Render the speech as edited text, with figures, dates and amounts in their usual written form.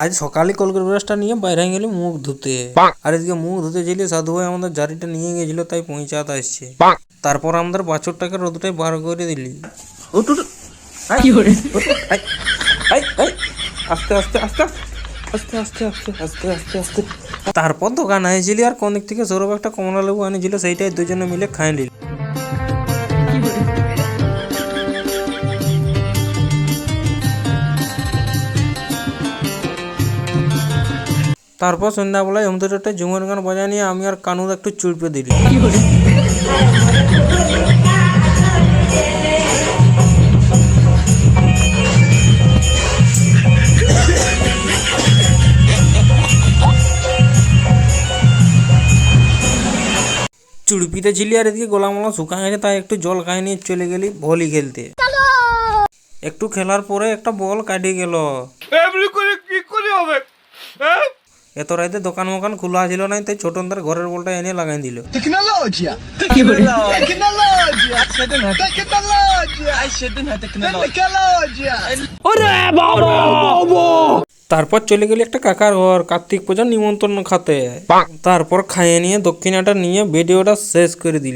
আজ সকালে কলকের ব্রাশটা নিয়ে বাইরে গেলি মুখ ধুতে, আর এদিকে মুখ ধুতে গেলে সাধু ভাই আমাদের জারিটা নিয়ে গেছিল, তাই পৌঁছাতে আসছে। তারপর আমাদের বাছুরটাকে রোদটাই বার করে দিলি। আস্তে আস্তে আস্তে আস্তে আস্তে আস্তে আস্তে আস্তে আস্তে। তারপর দোকান আইছিলি আর কোন দিক থেকে সৌরভ একটা কমলা লেবু আনিছিল, সেইটাই দুজনে মিলে খাই নিল। তারপর সন্ধ্যাবেলায় হোমথিয়েটারটা ঝুমের গান বাজায় নিয়ে আমি আর কানুদ একটু চুড়পে দিলি। চুড়পিতে ছিলি আর এদিকে গোলামলা শুকা গেছে, তাই একটু জল খাই নিয়ে চলে গেলি ভলি খেলতে। একটু খেলার পরে একটা বল কাটে গেল। এত রাইতে দোকান মোকান খোলা ছিল না, তাই ছোটনদার ঘরের বলটা এনে লাগাই দিল। তারপর চলে গেলি একটা কাকার ঘর কার্তিক পূজার নিমন্ত্রণ খাতে। তারপর খাইয়ে নিয়ে দক্ষিণাটা নিয়ে ভিডিওটা শেষ করে দিলি।